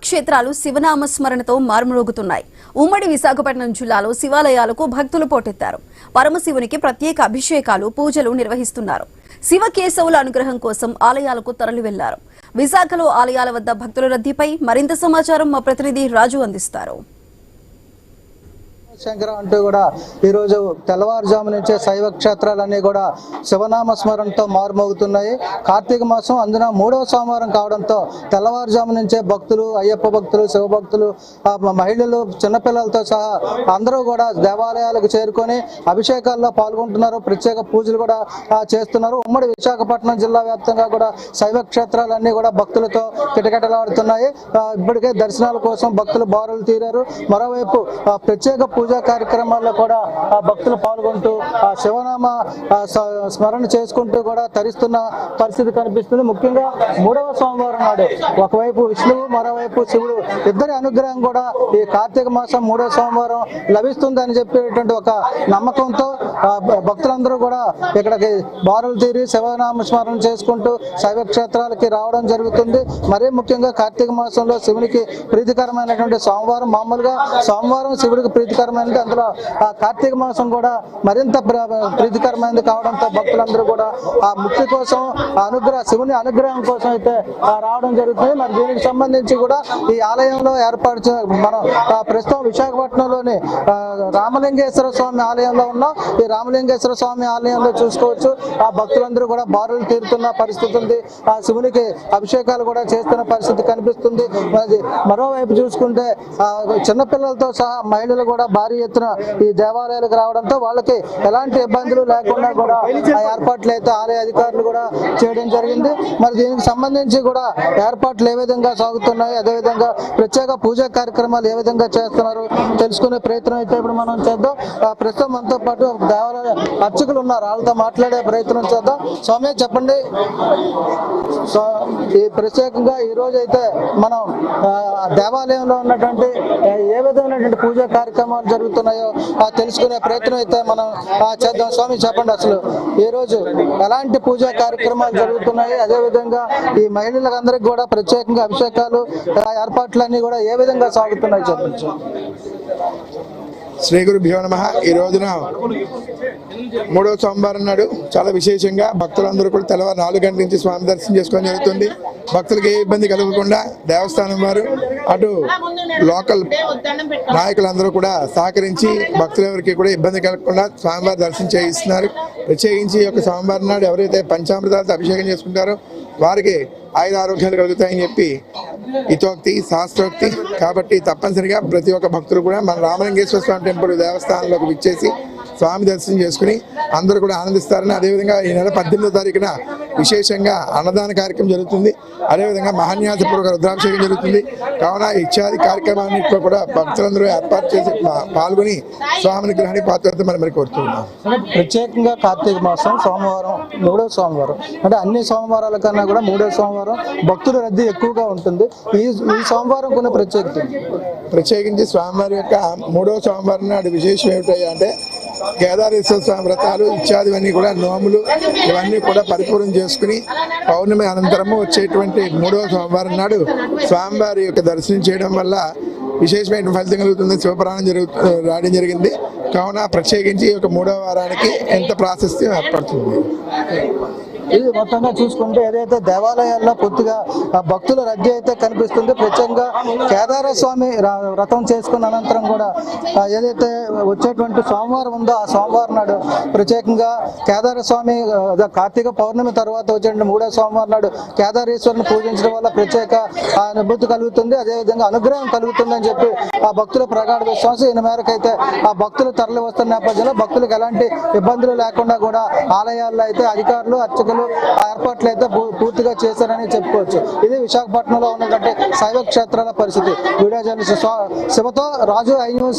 శివక్షేత్రాలు శివనామ స్మరణతో మారుమ్రోగుతున్నాయి. ఉమ్మడి విశాఖపట్నం జిల్లాలో శివాలయాలకు భక్తులు పోటెత్తారు. పరమశివునికి ప్రత్యేక అభిషేకాలు, పూజలు నిర్వహిస్తున్నారు. శివకేశవుల అనుగ్రహం కోసం ఆలయాలకు తరలి వెళ్లారు. విశాఖలో ఆలయాల వద్ద భక్తుల రద్దీపై మరింత సమాచారం మా ప్రతినిధి రాజు అందిస్తారు. శంకర అంటూ కూడా ఈరోజు తెల్లవారుజాము నుంచే శైవ క్షేత్రాలన్నీ కూడా శివనామ స్మరణతో మారుమోగుతున్నాయి. కార్తీక మాసం అందున 3వ సోమవారం కావడంతో తెల్లవారుజాము నుంచే భక్తులు, అయ్యప్ప భక్తులు, శివ భక్తులు, మహిళలు, చిన్నపిల్లలతో సహా అందరూ కూడా దేవాలయాలకు చేరుకొని అభిషేకాల్లో పాల్గొంటున్నారు. ప్రత్యేక పూజలు కూడా చేస్తున్నారు. ఉమ్మడి విశాఖపట్నం జిల్లా వ్యాప్తంగా కూడా శైవ క్షేత్రాలన్నీ కూడా భక్తులతో కిటకిటలాడుతున్నాయి. ఇప్పటికే దర్శనాల కోసం భక్తులు బారులు తీరారు. మరోవైపు ప్రత్యేక పూజ కార్యక్రమాల్లో కూడా భక్తులు పాల్గొంటూ శివనామ స్మరణ చేసుకుంటూ కూడా తరిస్తున్న పరిస్థితి కనిపిస్తుంది. ముఖ్యంగా 3వ సోమవారం నాడు ఒకవైపు విష్ణువు, మరోవైపు శివుడు ఇద్దరి అనుగ్రహం కూడా ఈ కార్తీక మాసం 3వ సోమవారం లభిస్తుందని చెప్పేటువంటి ఒక నమ్మకంతో భక్తులందరూ కూడా ఇక్కడికి బారులు తీరి శివనామ స్మరణ చేసుకుంటూ శైవ క్షేత్రాలకి రావడం జరుగుతుంది. మరీ ముఖ్యంగా కార్తీక మాసంలో శివునికి ప్రీతికరమైనటువంటి సోమవారం, మామూలుగా సోమవారం శివుడికి ప్రీతికరమైన, అందులో కార్తీక మాసం కూడా మరింత ప్రీతికరమైనది కావడంతో భక్తులందరూ కూడా ఆ ముక్తి కోసం, శివుని అనుగ్రహం కోసం అయితే రావడం జరుగుతుంది. మరి దీనికి సంబంధించి కూడా ఈ ఆలయంలో ఏర్పాటు మనం ప్రస్తుతం విశాఖపట్నంలోని రామలింగేశ్వర స్వామి ఆలయంలో ఉన్నాం. ఈ రామలింగేశ్వర స్వామి ఆలయంలో చూసుకోవచ్చు ఆ భక్తులందరూ కూడా బారులు తీరుతున్న పరిస్థితి ఉంది. ఆ శివునికి అభిషేకాలు కూడా చేస్తున్న పరిస్థితి కనిపిస్తుంది. మరోవైపు చూసుకుంటే చిన్నపిల్లలతో సహా మహిళలు కూడా భారీ ఎత్తున ఈ దేవాలయాలకు రావడంతో వాళ్ళకి ఎలాంటి ఇబ్బందులు లేకుండా కూడా ఆ ఏర్పాట్లు అయితే ఆలయ అధికారులు కూడా చేయడం జరిగింది. మరి దీనికి సంబంధించి కూడా ఏర్పాట్లు ఏ విధంగా సాగుతున్నాయి, అదేవిధంగా ప్రత్యేక పూజా కార్యక్రమాలు ఏ విధంగా చేస్తున్నారు తెలుసుకునే ప్రయత్నం అయితే ఇప్పుడు మనం చేద్దాం. ప్రస్తుతం మనతో పాటు దేవాలయ అర్చకులు ఉన్నారు, వాళ్ళతో మాట్లాడే ప్రయత్నం చేద్దాం. స్వామి చెప్పండి, ఈ ప్రత్యేకంగా ఈ రోజు అయితే మనం దేవాలయంలో ఉన్నటువంటి ఏ విధమైనటువంటి పూజా కార్యక్రమాలు జరుగుతున్నాయో తెలుసుకునే ప్రయత్నం అయితే మనం చేద్దాం. స్వామి చెప్పండి, అసలు ఈ రోజు ఎలాంటి పూజా కార్యక్రమాలు జరుగుతున్నాయి, అదేవిధంగా ఈ మహిళలందరికీ కూడా ప్రత్యేకంగా అభిషేకాలు ఏర్పాట్లన్నీ కూడా ఏ విధంగా సాగుతున్నాయి చెప్పండి. శ్రీ గురుభ్యో నమః. ఈ రోజున 3వ సోమవారం నాడు చాలా విశేషంగా భక్తులందరూ కూడా తెల్లవారు 4 గంటల నుంచి స్వామి దర్శనం చేసుకోవడం జరుగుతుంది. భక్తులకు ఏ ఇబ్బంది కలగకుండా దేవస్థానం వారు, అటు లోకల్ నాయకులందరూ కూడా సహకరించి భక్తులు ఎవరికి కూడా ఇబ్బంది కలగకుండా స్వామివారి దర్శనం చేయిస్తున్నారు. ప్రత్యేకించి ఈ యొక్క సోమవారం నాడు ఎవరైతే పంచామృతాలతో అభిషేకం చేసుకుంటారో వారికి ఆయుధ ఆరోగ్యాలు కలుగుతాయని చెప్పి హితోక్తి, శాస్త్రోక్తి. కాబట్టి తప్పనిసరిగా ప్రతి ఒక్క భక్తులు కూడా మన రామలింగేశ్వర స్వామి టెంపుల్ దేవస్థానంలోకి విచ్చేసి స్వామి దర్శనం చేసుకుని అందరూ కూడా ఆనందిస్తారని, అదేవిధంగా ఈ నెల 18వ తారీఖున విశేషంగా అన్నదాన కార్యక్రమం జరుగుతుంది. అదేవిధంగా మహాన్యాసపూర్వక రుద్రాభిషేకం జరుగుతుంది. కావున ఇత్యాది కార్యక్రమాన్నింటిలో కూడా భక్తులందరూ ఏర్పాటు చేసి పాల్గొని స్వామిని గ్రహానికి పాత్రత మరి కోరుతున్నాం. ప్రత్యేకంగా కార్తీక మాసం సోమవారం 3వ సోమవారం అంటే అన్ని సోమవారాల కన్నా కూడా 3వ సోమవారం భక్తుల రద్దీ ఎక్కువగా ఉంటుంది. ఈ సోమవారం కొన్ని ప్రత్యేకించి స్వామివారి యొక్క 3వ సోమవారం నాడు విశేషం ఏమిటంటే కేదారేశ్వర స్వామి వ్రతాలు ఇత్యాదివన్నీ కూడా, నోములు ఇవన్నీ కూడా పరిపూర్ణం చేసుకుని పౌర్ణమి అనంతరము వచ్చేటువంటి 3వ సోమవారం నాడు స్వామివారి యొక్క దర్శనం చేయడం వల్ల విశేషమైన ఫలితం కలుగుతుంది. శివపురాణం రావడం జరిగింది. కావున ప్రత్యేకించి ఈ యొక్క 3వ వారానికి ఎంత ప్రాశస్త్యం ఏర్పడుతుంది. ఇది మొత్తంగా చూసుకుంటే ఏదైతే దేవాలయాల్లో పూర్తిగా భక్తుల రద్దీ అయితే కనిపిస్తుంది. ప్రత్యేకంగా కేదార స్వామి వ్రతం చేసుకున్న అనంతరం కూడా ఏదైతే వచ్చేటువంటి సోమవారం ఉందో ఆ సోమవారం నాడు ప్రత్యేకంగా కేదార స్వామి కార్తీక పౌర్ణమి తర్వాత వచ్చేటువంటి 3వ సోమవారం నాడు కేదారేశ్వరుని పూజించడం వల్ల ప్రత్యేక అనుభూతి కలుగుతుంది, అదేవిధంగా అనుగ్రహం కలుగుతుంది అని చెప్పి ఆ భక్తుల ప్రగాఢ విశ్వాసం. ఈ మేరకు అయితే ఆ భక్తులు తరలి వస్తున్న నేపథ్యంలో భక్తులకు ఎలాంటి ఇబ్బందులు లేకుండా కూడా ఆలయాల్లో అయితే అధికారులు, అర్చకులు ఏర్పాట్లు అయితే పూర్తిగా చేశారని చెప్పుకోవచ్చు. ఇది విశాఖపట్నంలో ఉన్నటువంటి శైవ క్షేత్రాల పరిస్థితి. వీడియో జర్నలిస్ట్ శివతో రాజు, ఐ న్యూస్.